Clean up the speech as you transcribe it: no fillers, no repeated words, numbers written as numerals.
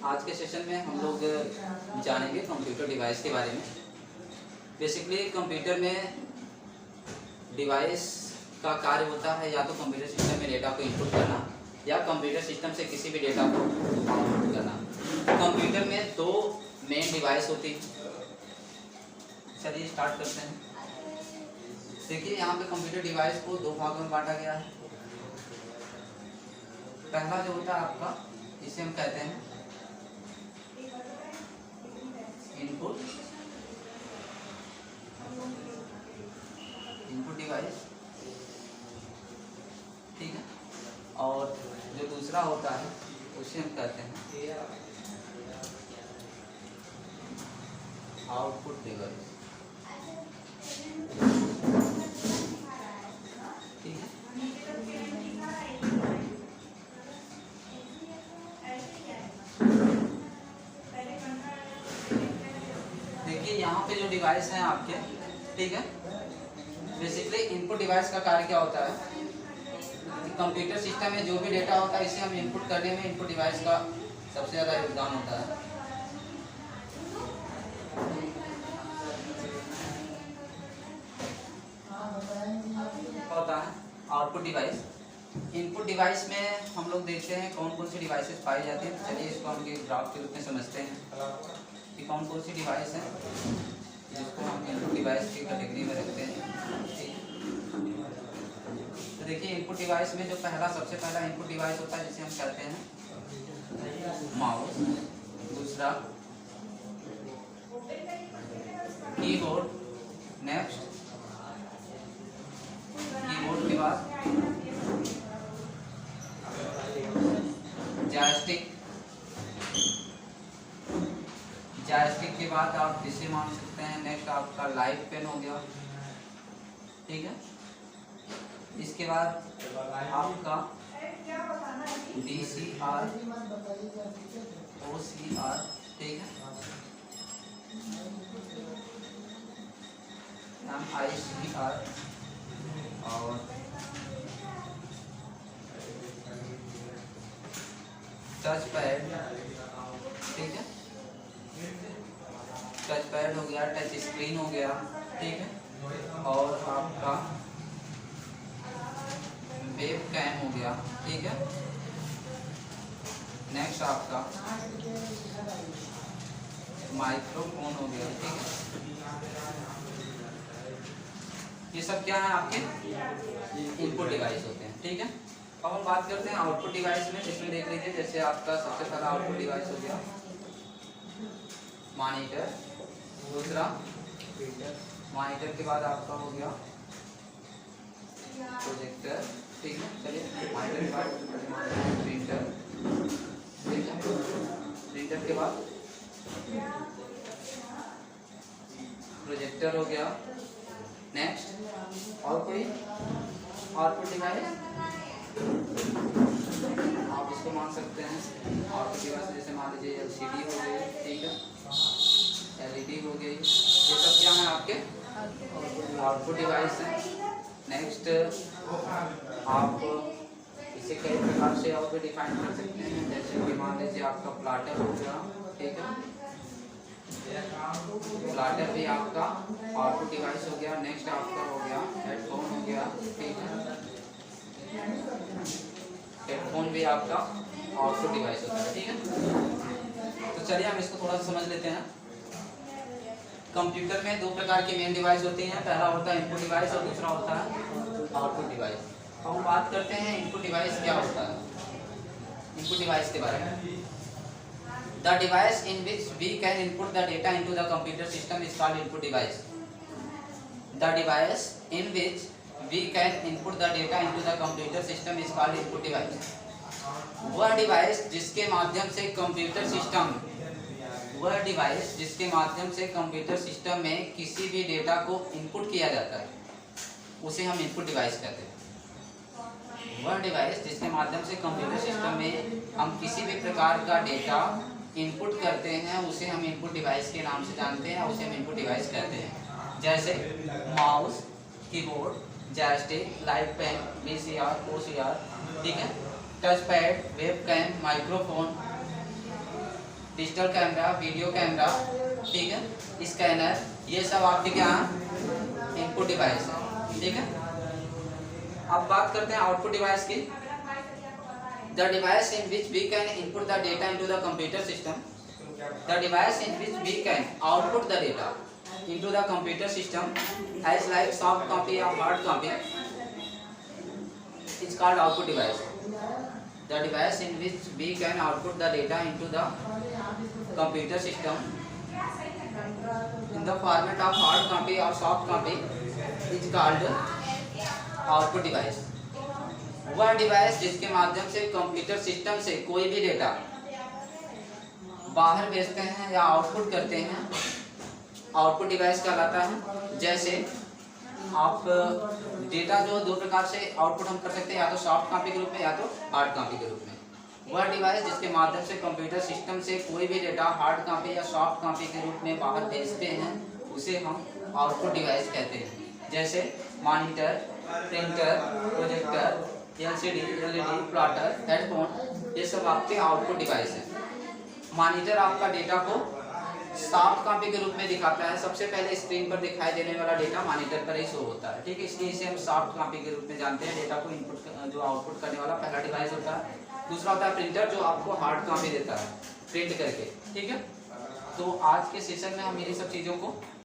आज के सेशन में हम लोग जानेंगे कंप्यूटर डिवाइस के बारे में। बेसिकली कंप्यूटर में डिवाइस का कार्य होता है या तो कंप्यूटर सिस्टम में डेटा को इनपुट करना या कंप्यूटर सिस्टम से किसी भी डेटा को आउटपुट करना। कंप्यूटर में दो मेन डिवाइस होती हैं। चलिए स्टार्ट करते हैं। देखिए यहाँ पे कंप्यूटर डिवाइस को दो भागों में बांटा गया है। पहला जो होता है आपका, इसे हम कहते हैं इनपुट डिवाइस, ठीक है। और जो दूसरा होता है उसे हम कहते हैं आउटपुट डिवाइस, ठीक है। देखिए यहाँ पे जो डिवाइस हैं आपके, ठीक है, बेसिकली इनपुट डिवाइस का कार्य क्या होता है कि कंप्यूटर सिस्टम में जो भी डेटा होता है इसे हम इनपुट करने में इनपुट डिवाइस का सबसे ज़्यादा योगदान होता है। होता है आउटपुट डिवाइस। इनपुट डिवाइस में हम लोग देखते हैं कौन कौन सी डिवाइसेस पाई जाती हैं। चलिए इसको हम एक ग्राफ के रूप में समझते हैं कि कौन कौन सी डिवाइस हैं जिसको हम इनपुट डिवाइस की कैटेगरी में रखते हैं। तो देखिए इनपुट डिवाइस में जो सबसे पहला इनपुट डिवाइस होता है जिसे हम कहते हैं माउस, दूसरा कीबोर्ड, नेक्स्ट कीबोर्ड के बाद जॉयस्टिक के बाद आप इसे मान सकते हैं नेक्स्ट आपका लाइव पेन हो गया, ठीक है। इसके बाद आपका DCR, OCR, ठीक है, MICR और टच पैड, ठीक है। टच पैड हो गया, टच स्क्रीन हो गया, ठीक है। और आपका वेब कैम हो गया, ठीक है। नेक्स्ट आपका माइक्रोफोन हो गया, ठीक है। ये सब क्या है आपके इनपुट डिवाइस होते हैं, ठीक है। अब हम बात करते हैं आउटपुट डिवाइस में। इसमें देख लीजिए जैसे आपका सबसे पहला आउटपुट डिवाइस हो गया मॉनिटर, दूसरा मॉनिटर के बाद आपका हो गया प्रोजेक्टर, ठीक है। चलिए मॉनिटर के बाद प्रिंटर, ठीक है। प्रिंटर के बाद प्रोजेक्टर हो गया। नेक्स्ट और कोई आउटपुट डिवाइस आप इसको मान सकते हैं आउटपुट डिवाइस, जैसे मान लीजिए LCD हो गई, ठीक है, LED हो गई। ये सब क्या है आपके आउटपुट डिवाइस हैं। नेक्स्ट आप इसे कई प्रकार से और भी डिफाइन कर सकते हैं, जैसे कि मान लीजिए आपका प्लाटर हो गया, ठीक है। प्लाटर भी आपका आउटपुट डिवाइस हो गया। नेक्स्ट आपका हो गया हेडफोन हो गया, ठीक है। हेडफोन भी आपका आउटपुट डिवाइस होता है, ठीक है। तो चलिए हम इसको थोड़ा सा समझ लेते हैं। कंप्यूटर में दो प्रकार की मेन डिवाइस होती हैं। पहला होता है इनपुट डिवाइस और दूसरा होता है आउटपुट डिवाइस। अब हम बात करते हैं इनपुट डिवाइस क्या होता है। इनपुट डिवाइस के बारे में, the device in which we can input the data into the computer system is called input device. The device in which we can input the data into the computer system is called input device। वह device जिसके माध्यम से computer system में किसी भी data को input किया जाता है उसे हम इनपुट डिवाइस कहते हैं। वह डिवाइस जिसके माध्यम से कंप्यूटर सिस्टम में हम किसी भी प्रकार का डेटा इनपुट करते हैं उसे हम इनपुट डिवाइस के नाम से जानते हैं, उसे हम इनपुट डिवाइस कहते हैं। जैसे mouse, keyboard, joystick, live pen, VCR, OCR, ठीक है, touch pad, web cam, microphone, digital camera, video camera, ठीक है, स्कैनर, ये सब आपके क्या हैं, इनपुट डिवाइस है, ठीक है। अब बात करते हैं आउटपुट डिवाइस की। The device in which we can input the data into the computer system, the device in which we can output the data into the computer system as like soft copy or hard copy is called output device. The device in which we can output the data into the computer system in the format of hard copy or soft copy is called output device. वह device जिसके माध्यम से computer system से कोई भी data बाहर भेजते हैं या आउटपुट करते हैं, आउटपुट डिवाइस कहलाता है। जैसे आप डेटा जो दो प्रकार से आउटपुट हम कर सकते हैं, या तो सॉफ्ट कॉपी के रूप में या तो हार्ड कॉपी के रूप में। वह डिवाइस जिसके माध्यम से कंप्यूटर सिस्टम से कोई भी डेटा हार्ड कॉपी या सॉफ्ट कॉपी के रूप में बाहर भेजते हैं, उसे हम आउटपुट डिवाइस कहते हैं। जैसे monitor, printer, projector, LCD, LED, plotter, headphone, ये सब आपके आउटपुट डिवाइस हैं। मॉनिटर आपका डेटा को सॉफ्ट कॉपी के रूप में दिखाता है। सबसे पहले स्क्रीन पर दिखाई देने वाला डेटा मॉनिटर पर ही शो होता है, ठीक है, इसलिए इसे हम सॉफ्ट कॉपी के रूप में जानते हैं। डेटा को इनपुट जो आउटपुट करने वाला पहला डिवाइस होता है। दूसरा होता है प्रिंटर, जो आपको हार्ड कॉपी देता है प्रिंट करके, ठीक है। तो आज के सेशन में हम इन्हीं सब चीज़ों को